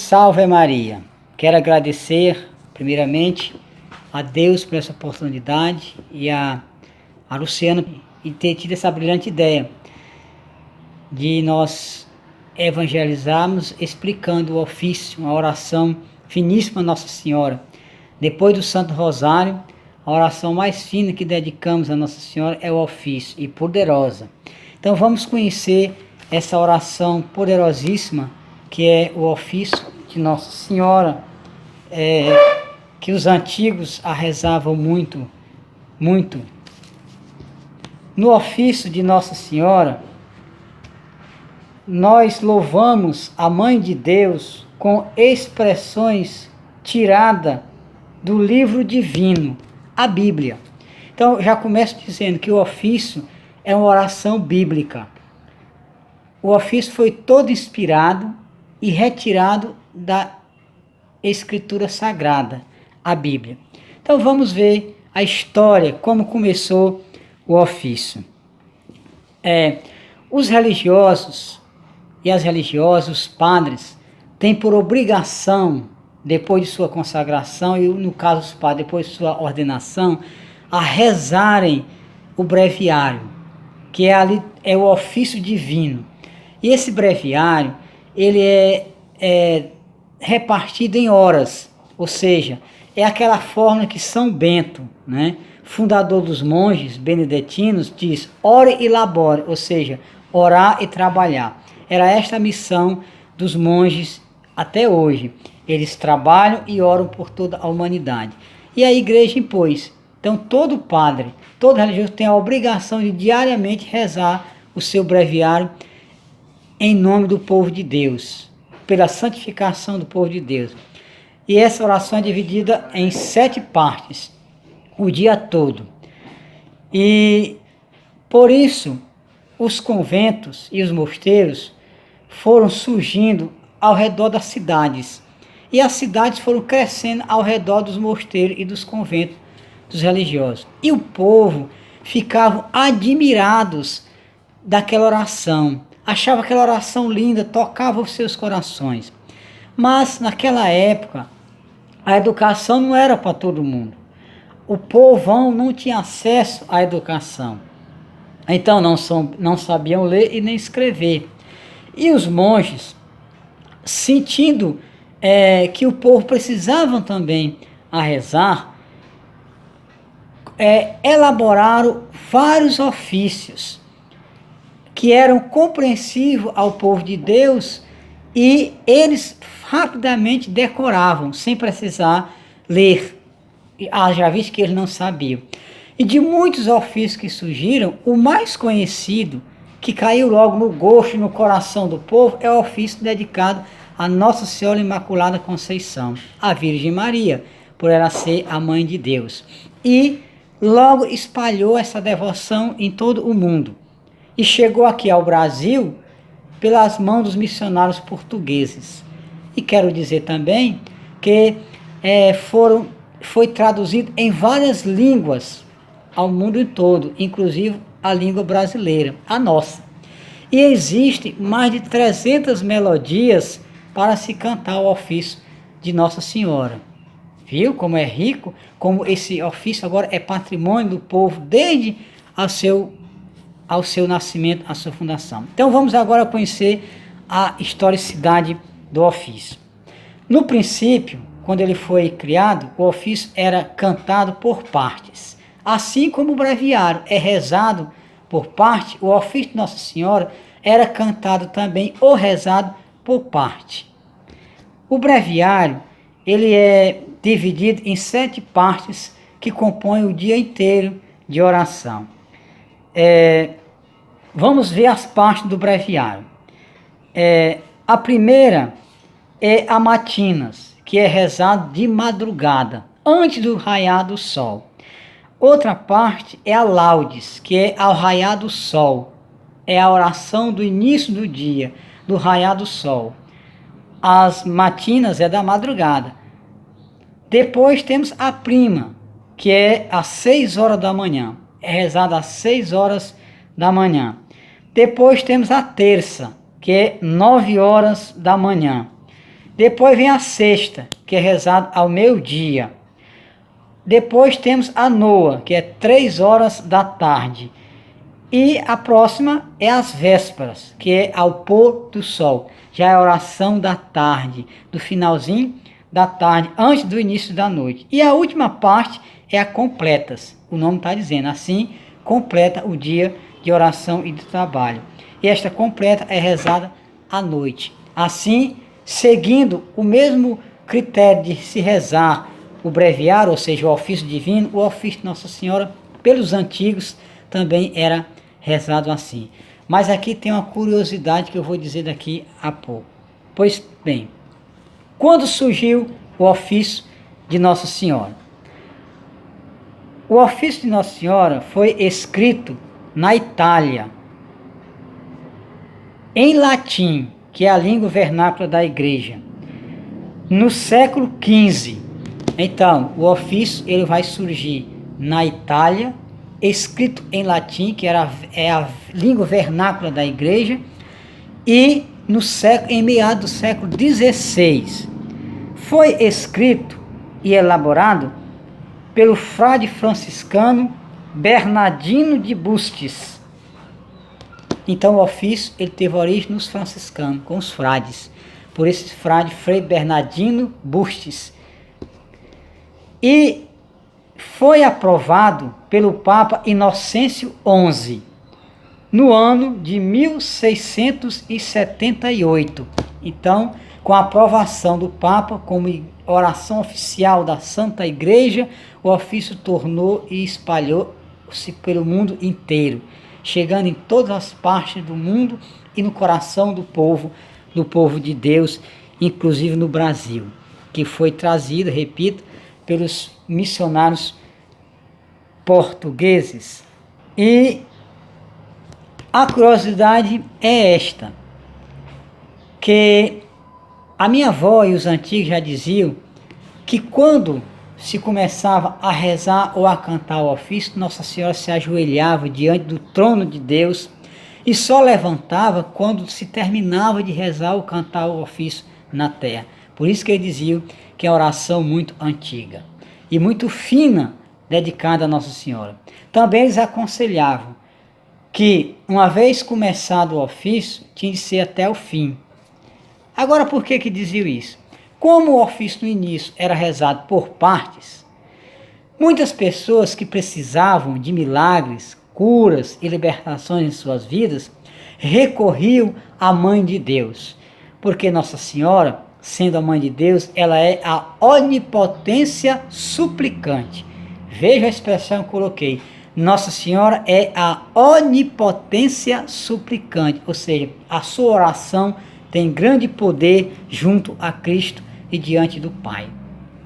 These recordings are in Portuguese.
Salve Maria! Quero agradecer, primeiramente, a Deus por essa oportunidade e a Luciana e ter tido essa brilhante ideia de nós evangelizarmos explicando o ofício, uma oração finíssima a Nossa Senhora. Depois do Santo Rosário, a oração mais fina que dedicamos a Nossa Senhora é o ofício, e poderosa. Então vamos conhecer essa oração poderosíssima que é o ofício de Nossa Senhora, que os antigos a rezavam muito, muito. No ofício de Nossa Senhora, nós louvamos a Mãe de Deus com expressões tiradas do livro divino, a Bíblia. Então, já começo dizendo que o ofício é uma oração bíblica. O ofício foi todo inspirado e retirado da Escritura Sagrada, a Bíblia. Então, vamos ver a história, como começou o ofício. Os religiosos e as religiosas, os padres, têm por obrigação, depois de sua consagração, e no caso os padres, depois de sua ordenação, a rezarem o breviário, que é o ofício divino. E esse breviário, ele é repartido em horas, ou seja, é aquela forma que São Bento, né, fundador dos monges beneditinos, diz: ore e labore, ou seja, orar e trabalhar. Era esta a missão dos monges até hoje. Eles trabalham e oram por toda a humanidade. E a igreja impôs. Então todo padre, todo religioso tem a obrigação de diariamente rezar o seu breviário em nome do povo de Deus, pela santificação do povo de Deus. E essa oração é dividida em 7 partes, o dia todo. E por isso os conventos e os mosteiros foram surgindo ao redor das cidades. E as cidades foram crescendo ao redor dos mosteiros e dos conventos dos religiosos. E o povo ficava admirados daquela oração. Achava aquela oração linda, tocava os seus corações. Mas naquela época, a educação não era para todo mundo. O povão não tinha acesso à educação. Então não sabiam ler e nem escrever. E os monges, sentindo que o povo precisava também a rezar, elaboraram vários ofícios que eram compreensivos ao povo de Deus, e eles rapidamente decoravam, sem precisar ler. Já visto que eles não sabiam. E de muitos ofícios que surgiram, o mais conhecido, que caiu logo no gosto e no coração do povo, é o ofício dedicado a Nossa Senhora Imaculada Conceição, a Virgem Maria, por ela ser a Mãe de Deus. E logo espalhou essa devoção em todo o mundo. E chegou aqui ao Brasil pelas mãos dos missionários portugueses. E quero dizer também que foi traduzido em várias línguas ao mundo todo, inclusive a língua brasileira, a nossa. E existe mais de 300 melodias para se cantar o ofício de Nossa Senhora. Viu como é rico? Como esse ofício agora é patrimônio do povo desde ao seu nascimento, a sua fundação. Então vamos agora conhecer a historicidade do ofício. No princípio, quando ele foi criado, o ofício era cantado por partes. Assim como o breviário é rezado por parte, o ofício de Nossa Senhora era cantado também ou rezado por parte. O breviário, ele é dividido em 7 partes que compõem o dia inteiro de oração. Vamos ver as partes do breviário. A primeira é a matinas, que é rezado de madrugada, antes do raiar do sol. Outra parte é a laudes, que é ao raiar do sol. É a oração do início do dia, do raiar do sol. As matinas é da madrugada. Depois temos a prima, que é às 6 horas da manhã. É rezada às 6 horas da manhã. Depois temos a terça, que é 9 horas da manhã. Depois vem a sexta, que é rezado ao meio-dia. Depois temos a noa, que é 3 horas da tarde. E a próxima é as vésperas, que é ao pôr do sol. Já é a oração da tarde, do finalzinho da tarde, antes do início da noite. E a última parte é a completas. O nome está dizendo assim, completa o dia de oração e de trabalho. E esta completa é rezada à noite. Assim, seguindo o mesmo critério de se rezar o breviário, ou seja, o ofício divino, o ofício de Nossa Senhora, pelos antigos, também era rezado assim. Mas aqui tem uma curiosidade que eu vou dizer daqui a pouco. Pois bem, quando surgiu o ofício de Nossa Senhora? O ofício de Nossa Senhora foi escrito na Itália, em latim, que é a língua vernácula da igreja, no século XV. Então, o ofício ele vai surgir na Itália, escrito em latim, que é a língua vernácula da igreja, e em meados do século XVI. Foi escrito e elaborado pelo frade franciscano Bernardino de Bustis. Então o ofício ele teve origem nos franciscanos, com os frades, por esse frade Frei Bernardino Bustis. E foi aprovado pelo Papa Inocêncio XI, no ano de 1678. Então, com a aprovação do Papa, como oração oficial da Santa Igreja, o ofício tornou e espalhou-se pelo mundo inteiro, chegando em todas as partes do mundo e no coração do povo de Deus, inclusive no Brasil, que foi trazido, repito, pelos missionários portugueses. E a curiosidade é esta, que a minha avó e os antigos já diziam que quando se começava a rezar ou a cantar o ofício, Nossa Senhora se ajoelhava diante do trono de Deus e só levantava quando se terminava de rezar ou cantar o ofício na terra. Por isso que eles diziam que é uma oração muito antiga e muito fina, dedicada a Nossa Senhora. Também eles aconselhavam que, uma vez começado o ofício, tinha de ser até o fim. Agora, por que diziam isso? Como o ofício no início era rezado por partes, muitas pessoas que precisavam de milagres, curas e libertações em suas vidas, recorriam à Mãe de Deus, porque Nossa Senhora, sendo a Mãe de Deus, ela é a onipotência suplicante. Veja a expressão que eu coloquei. Nossa Senhora é a onipotência suplicante, ou seja, a sua oração tem grande poder junto a Cristo e diante do Pai.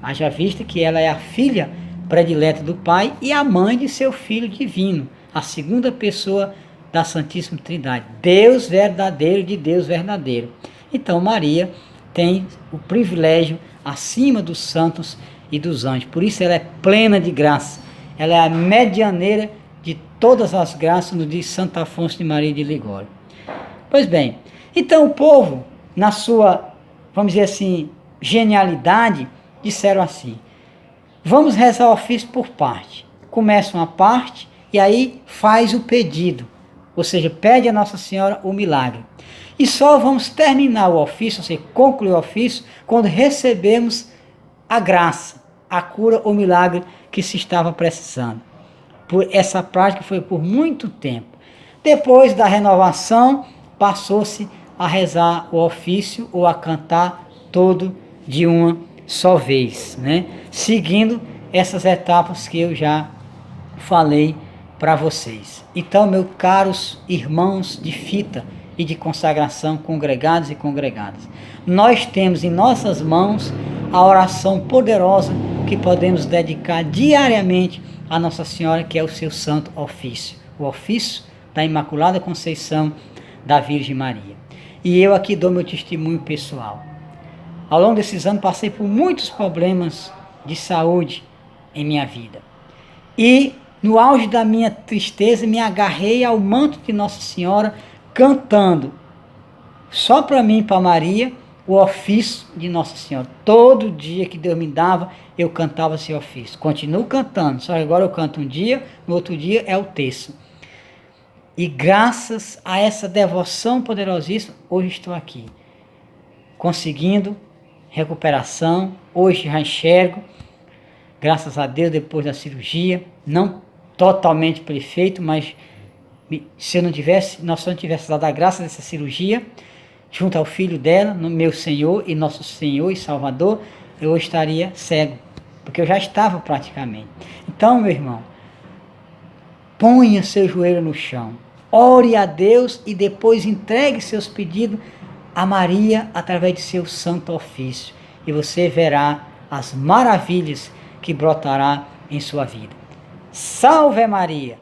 Haja vista que ela é a filha predileta do Pai e a mãe de seu Filho divino, a segunda pessoa da Santíssima Trindade, Deus verdadeiro de Deus verdadeiro. Então Maria tem o privilégio acima dos santos e dos anjos, por isso ela é plena de graça, ela é a medianeira de todas as graças, nos diz Santo Afonso de Maria de Ligório. Pois bem, então o povo, na sua, vamos dizer assim, genialidade, disseram assim: vamos rezar o ofício por parte. Começa uma parte e aí faz o pedido, ou seja, pede a Nossa Senhora o milagre. E só vamos terminar o ofício, ou seja, concluir o ofício, quando recebemos a graça, a cura ou milagre que se estava precisando. Por essa prática foi por muito tempo. Depois da renovação, passou-se a rezar o ofício ou a cantar todo de uma só vez, né? Seguindo essas etapas que eu já falei para vocês. Então, meus caros irmãos de fita e de consagração, congregados e congregadas, nós temos em nossas mãos a oração poderosa que podemos dedicar diariamente a Nossa Senhora, que é o seu santo ofício, o ofício da Imaculada Conceição da Virgem Maria. E eu aqui dou meu testemunho pessoal. Ao longo desses anos passei por muitos problemas de saúde em minha vida. E no auge da minha tristeza me agarrei ao manto de Nossa Senhora, cantando só para mim e para Maria o ofício de Nossa Senhora. Todo dia que Deus me dava, eu cantava esse ofício. Continuo cantando, só que agora eu canto um dia, no outro dia é o terço. E graças a essa devoção poderosíssima, hoje estou aqui, conseguindo recuperação. Hoje já enxergo, graças a Deus, depois da cirurgia, não totalmente perfeito, mas se eu não tivesse, nós não tivéssemos dado a graça dessa cirurgia, junto ao filho dela, no meu Senhor e nosso Senhor e Salvador, eu estaria cego, porque eu já estava praticamente. Então, meu irmão, ponha seu joelho no chão, ore a Deus e depois entregue seus pedidos a Maria através de seu santo ofício, e você verá as maravilhas que brotará em sua vida. Salve Maria!